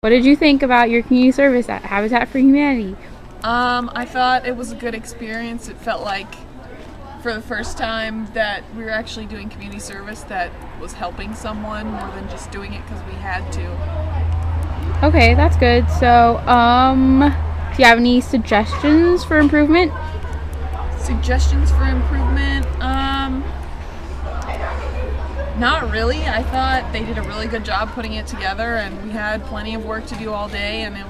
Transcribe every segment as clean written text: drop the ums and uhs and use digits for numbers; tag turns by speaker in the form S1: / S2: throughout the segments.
S1: What did you think about your community service at Habitat for Humanity?
S2: I thought it was a good experience. It felt like for the first time that we were actually doing community service that was helping someone more than just doing it because we had to.
S1: Okay, that's good. So, do you have any suggestions for improvement?
S2: Suggestions for improvement? Not really. I thought they did a really good job putting it together, and we had plenty of work to do all day, and it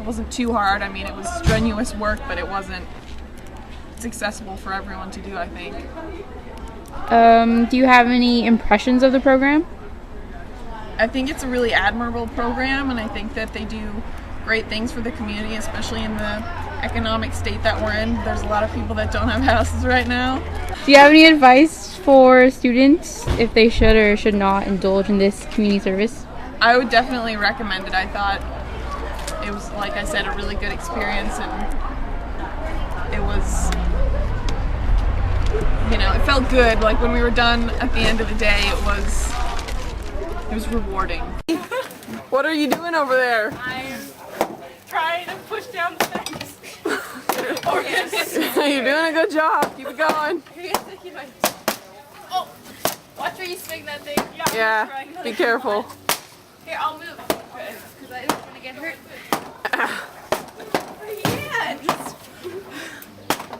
S2: wasn't too hard. I mean, it was strenuous work, but it's accessible for everyone to do, I think.
S1: Do you have any impressions of the program?
S2: I think it's a really admirable program, and I think that they do great things for the community, especially in the economic state that we're in. There's a lot of people that don't have houses right now.
S1: Do you have any advice for students if they should or should not indulge in this community service?
S2: I would definitely recommend it. I thought it was, like I said, a really good experience, and it felt good. Like when we were done at the end of the day, it was rewarding. What are you doing over there?
S3: I'm trying to push down the fence.
S2: You're doing a good job. Keep it going.
S3: Oh, watch where you swing that thing.
S2: Yeah, be careful.
S3: Here, I'll move because I don't want to get hurt.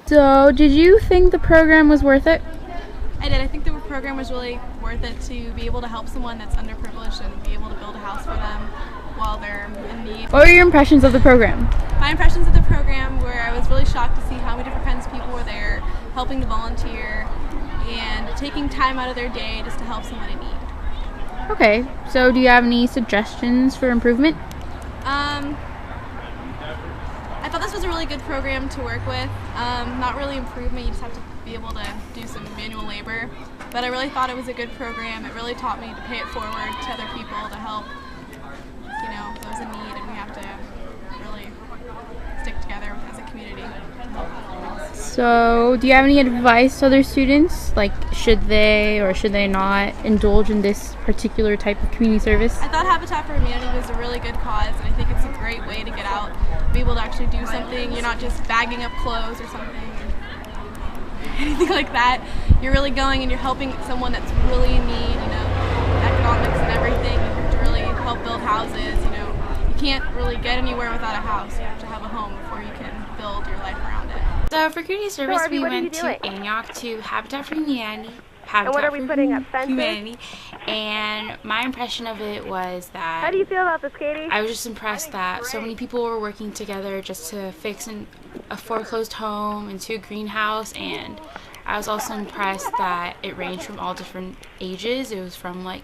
S1: So, did you think the program was worth it?
S4: I did. I think the program was really worth it to be able to help someone that's underprivileged and be able to build a house for them while they're in need.
S1: What were your impressions of the program?
S4: My impressions of the program were I was really shocked to see how many different kinds of people were there, helping to volunteer, and taking time out of their day just to help someone in need.
S1: Okay, so do you have any suggestions for improvement?
S4: I thought this was a really good program to work with. Not really improvement, you just have to be able to do some manual labor. But I really thought it was a good program. It really taught me to pay it forward to other people to help, those in need, and we have to really stick together as a community.
S1: So, do you have any advice to other students? Like, should they or should they not indulge in this particular type of community service?
S4: I thought Habitat for Humanity was a really good cause, and I think it's a great way to get out, be able to actually do something. You're not just bagging up clothes or something, anything like that. You're really going and you're helping someone that's really in need, economics and everything, to really help build houses, You can't really get anywhere without a house. You have to have a home before you can build your life around it.
S5: So for community service,
S6: Harvey,
S5: we
S6: what are
S5: went
S6: you
S5: to
S6: doing?
S5: Antioch to Habitat for Humanity.
S6: And what are we putting up, fences?
S5: Humanity. And my impression of it was that
S6: How do you feel about this, Katie?
S5: I was just impressed that so many people were working together just to fix a foreclosed home into a greenhouse, and I was also impressed that it ranged from all different ages. It was from like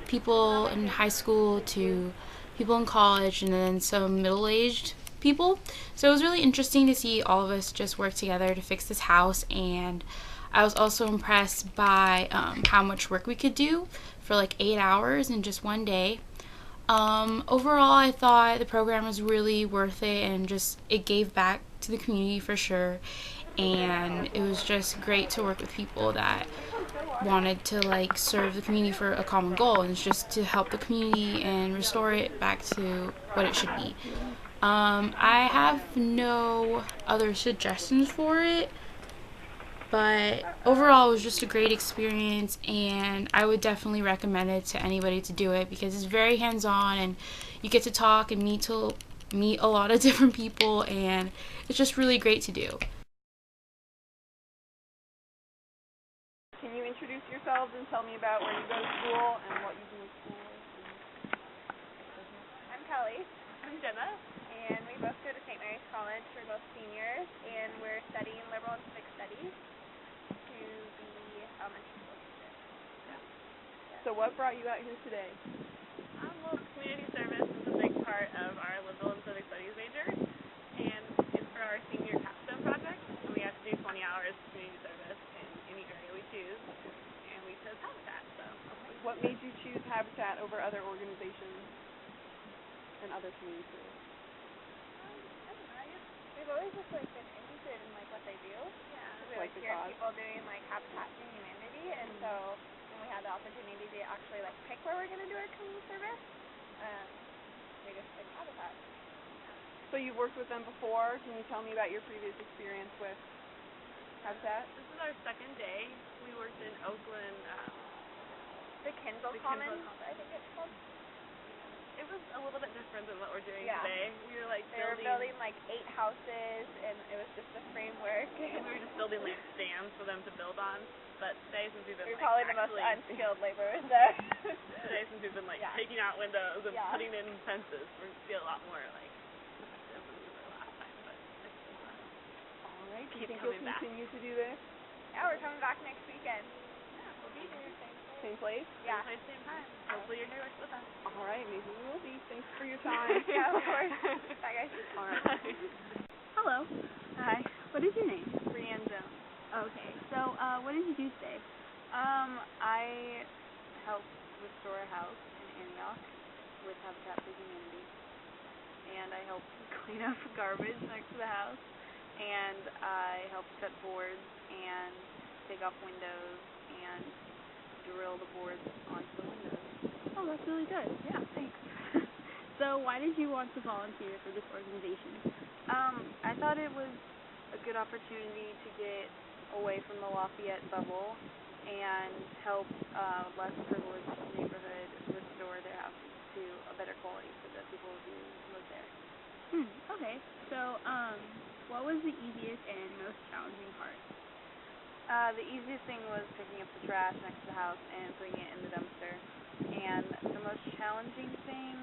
S5: people in high school to people in college, and then some middle-aged people. So it was really interesting to see all of us just work together to fix this house, and I was also impressed by how much work we could do for like 8 hours in just one day. Overall, I thought the program was really worth it, and just it gave back to the community for sure, and it was just great to work with people that wanted to like serve the community for a common goal, and it's just to help the community and restore it back to what it should be. I have no other suggestions for it, but overall it was just a great experience, and I would definitely recommend it to anybody to do it because it's very hands-on, and you get to talk and meet a lot of different people, and it's just really great to do.
S7: Can you introduce yourselves and tell me about where you go to school and what you do in school?
S8: I'm Kelly. I'm Jenna. And we both go to St. Mary's College. We're both seniors, and we're studying liberal and civic studies to be elementary school teachers.
S7: So what brought you out here today?
S8: Well, community service is a big part of our liberal and civic studies major, and it's for our senior capstone project, and we have to do 20 hours of community service in any area we choose, and we chose Habitat. So,
S7: What made you choose Habitat over other organizations and other community service?
S8: I don't know. We've always just been interested in what they do. Yeah. We
S7: Like the
S8: hear
S7: cause?
S8: people doing Habitat for Humanity, and so when we had the opportunity to actually pick where we're going to do our community service, we
S7: like Habitat. So you've worked with them before. Can you tell me about your previous experience with Habitat?
S8: This is our second day. We worked in Oakland.
S6: The Kindle Commons, I think it's called.
S8: It was a little bit different than what we're doing
S6: Yeah.
S8: today. We were like
S6: They were building like 8 houses, and it was just a framework.
S8: we were just building like stands for them to build on. But today, since we've been
S6: We're
S8: like
S6: probably the most
S8: actually
S6: unskilled laborers there.
S8: today, since we've been like
S6: Yeah.
S8: taking out windows and
S6: Yeah.
S8: putting in fences, we're feel a lot more like effective than we were last time. But it's been fun.
S7: All right. Do you
S8: Keep
S7: think you'll
S8: coming back.
S7: continue to do this?
S6: Yeah, we're coming back next weekend. Yeah, we'll be here.
S7: Same place?
S6: Yeah.
S8: Same place, same time. Hopefully your hair works with us.
S7: All right. Maybe we will be. Thanks for your time.
S6: Yeah, of course. Bye, guys.
S7: All right.
S9: Hello.
S7: Hi.
S9: What is your name?
S7: Brienne Jones.
S9: Okay. So, what did you do today?
S10: I helped restore a house in Antioch with Habitat for Humanity, and I helped clean up garbage next to the house, and I helped cut boards and take off windows and drill the boards onto the windows.
S9: Oh, that's really good.
S10: Yeah, thanks.
S9: So, why did you want to volunteer for this organization?
S10: I thought it was a good opportunity to get away from the Lafayette bubble and help less privileged neighborhood restore their houses to a better quality for the people who live there.
S9: Okay. So, what was the easiest and most challenging part?
S10: The easiest thing was picking up the trash next to the house and putting it in the dumpster. And the most challenging thing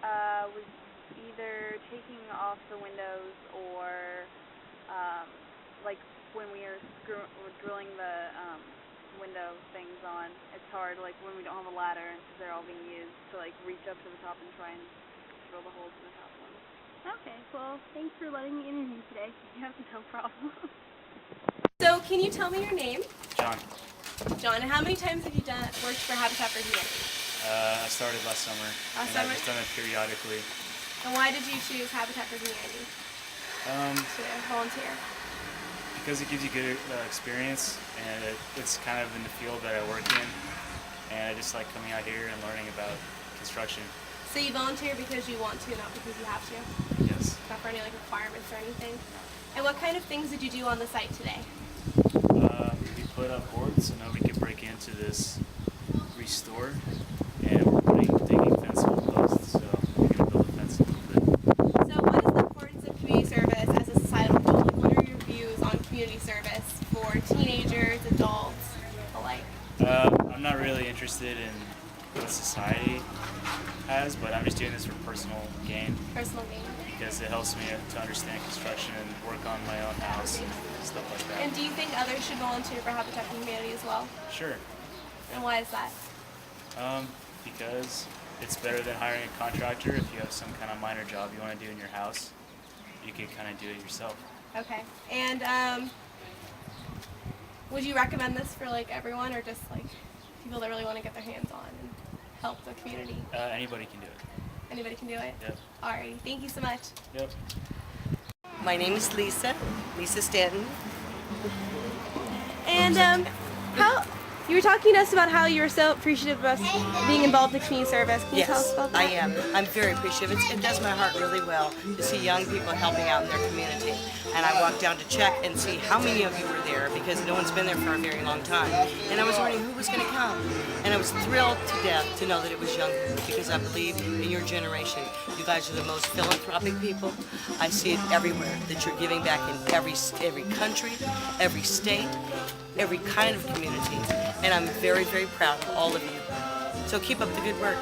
S10: was either taking off the windows or like when we are drilling the window things on, it's hard, like when we don't have a ladder and they're all being used, to like reach up to the top and try and drill the holes in the top one.
S9: Okay. Well, thanks for letting me interview today.
S10: Yeah, no problem.
S4: So, can you tell me your name?
S11: John.
S4: John, and how many times have you worked for Habitat for Humanity?
S11: I started last summer.
S4: Last
S11: and
S4: summer?
S11: I've just done it periodically.
S4: And why did you choose Habitat for Humanity to volunteer?
S11: Because it gives you good experience, and it's kind of in the field that I work in, and I just like coming out here and learning about construction.
S4: So you volunteer because you want to, not because you have to?
S11: Yes.
S4: Not for any like requirements or anything? And what kind of things did you do on the site today?
S11: We put up boards so nobody could break into this restore, and we're digging fence hole posts, so we're going to build a fence a little bit.
S4: So what is the importance of community service as a societal goal? Like, what are your views on community service for teenagers, adults, alike?
S11: I'm not really interested in what society has, but I'm just doing this for personal gain.
S4: Personal gain.
S11: Because it helps me to understand construction and work on my own house and stuff like that.
S4: And do you think others should volunteer for Habitat for Humanity as well?
S11: Sure.
S4: And why is that?
S11: Because it's better than hiring a contractor. If you have some kind of minor job you want to do in your house, you can kind of do it yourself.
S4: Okay. And would you recommend this for like everyone, or just like people that really want to get their hands on and help the community?
S11: Anybody can do it.
S4: Anybody can do it?
S11: Yep.
S4: Alrighty. Thank you so much.
S11: Yep.
S12: My name is Lisa Stanton.
S4: And how you were talking to us about how you were so appreciative of us being involved in community service. Can you tell us
S12: Yes,
S4: about that?
S12: I am. I'm very appreciative. It does my heart really well to see young people helping out in their community. And I walked down to check and see how many of you were there, because no one's been there for a very long time. And I was wondering who was going to come. And I was thrilled to death to know that it was young people, because I believe in your generation, you guys are the most philanthropic people. I see it everywhere, that you're giving back in every country, every state, every kind of community. And I'm very, very proud of all of you. So keep up the good work.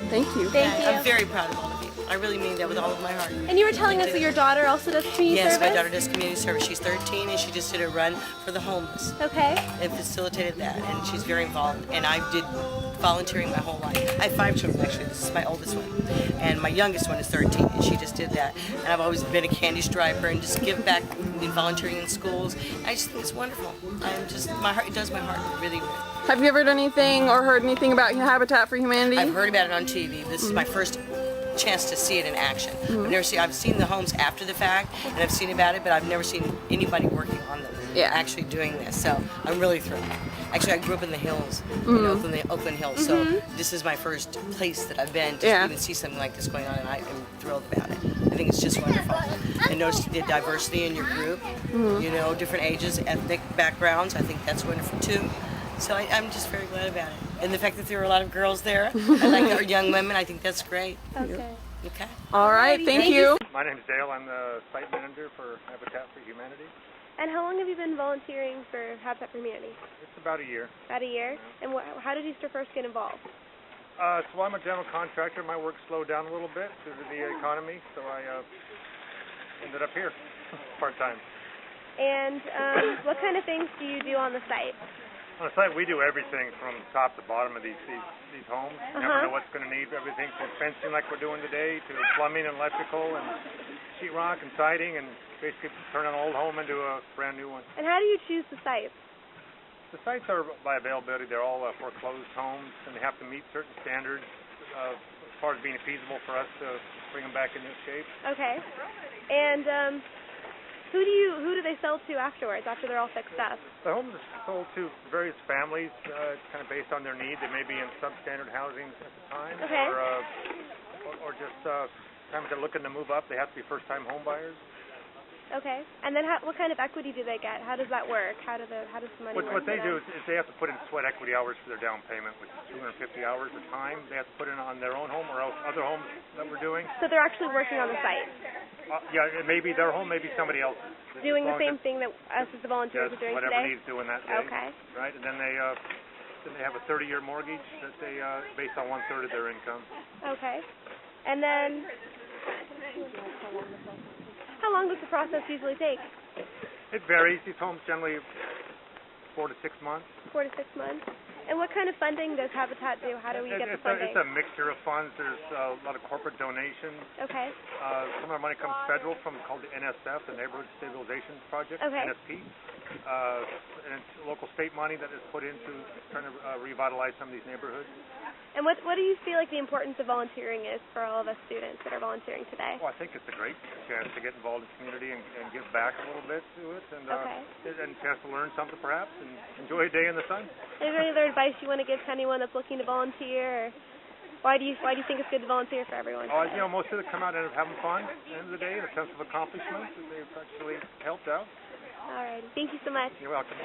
S7: Thank you.
S4: Thank you.
S12: I'm very proud of all of you. I really mean that with all of my heart.
S4: And you were telling us that your daughter also does community
S12: Yes,
S4: service?
S12: my daughter does community service. She's 13 and she just did a run for the homeless.
S4: Okay.
S12: And facilitated that, and she's very involved. And I did volunteering my whole life. I have 5 children actually. This is my oldest one. And my youngest one is 13 and she just did that. And I've always been a candy striper and just give back in volunteering in schools. I just think it's wonderful. I'm just, my heart, it does my heart really good.
S7: Have you ever done anything or heard anything about Habitat for Humanity?
S12: I've heard about it on TV. This is my first chance to see it in action. I've seen the homes after the fact, and I've seen about it, but I've never seen anybody working on them, actually doing this. So I'm really thrilled. Actually, I grew up in the hills, in Oakland Hills, so this is my first place that I've been to even see something like this going on, and I am thrilled about it. I think it's just wonderful. And notice the diversity in your group, different ages, ethnic backgrounds. I think that's wonderful too. So I'm just very glad about it. And the fact that there are a lot of girls there, I like our young women, I think that's great.
S1: Okay.
S12: Okay.
S7: All right, thank you.
S13: My name's Dale. I'm the site manager for Habitat for Humanity.
S14: And how long have you been volunteering for Habitat for Humanity?
S13: It's about a year.
S14: About a year? And how did you first get involved?
S13: So I'm a general contractor. My work slowed down a little bit due to the economy, so I ended up here part-time.
S14: And what kind of things do you do on the site?
S13: On the site, we do everything from top to bottom of these homes. You never know what's going to need everything from fencing like we're doing today to plumbing and electrical and sheetrock and siding, and basically turn an old home into a brand new one.
S14: And how do you choose the sites?
S13: The sites are by availability. They're all foreclosed homes, and they have to meet certain standards as far as being feasible for us to bring them back into shape.
S14: Okay. And who do they sell to afterwards, after they're all fixed up?
S13: The homes are sold to various families, kind of based on their need. They may be in substandard housing at the time, or just time they're looking to move up. They have to be first-time home buyers.
S14: Okay. And then what kind of equity do they get? How does that work? How does the money work?
S13: What they do is they have to put in sweat equity hours for their down payment, which is 250 hours a time. They have to put in on their own home or else other homes that we're doing.
S14: So they're actually working on the site?
S13: Yeah, it may be their home, maybe somebody else's.
S14: Doing the same thing that us as the volunteers are doing
S13: whatever
S14: today?
S13: needs doing that day.
S14: Okay.
S13: Right, and then they have a 30-year mortgage that they based on 1/3 of their income.
S14: Okay. And then how long does the process usually take?
S13: It varies. These homes generally 4 to 6 months.
S14: 4 to 6 months. And what kind of funding does Habitat do? How do we get the funding?
S13: It's a mixture of funds. There's a lot of corporate donations.
S14: Okay.
S13: Some of our money comes federal from called the NSF, the Neighborhood Stabilization Project, NSP. And it's local state money that is put into trying to revitalize some of these neighborhoods.
S14: And what do you feel like the importance of volunteering is for all of us students that are volunteering today?
S13: Well, I think it's a great chance to get involved in the community and give back a little bit to it, and a chance to learn something perhaps, and enjoy a day in the sun.
S14: Is there any other advice you want to give to anyone that's looking to volunteer? Or why do you think it's good to volunteer for everyone?
S13: Most of them come out and having fun at the end of the day, and a sense of accomplishment that they've actually helped out.
S14: All right. Thank you so much.
S13: You're welcome.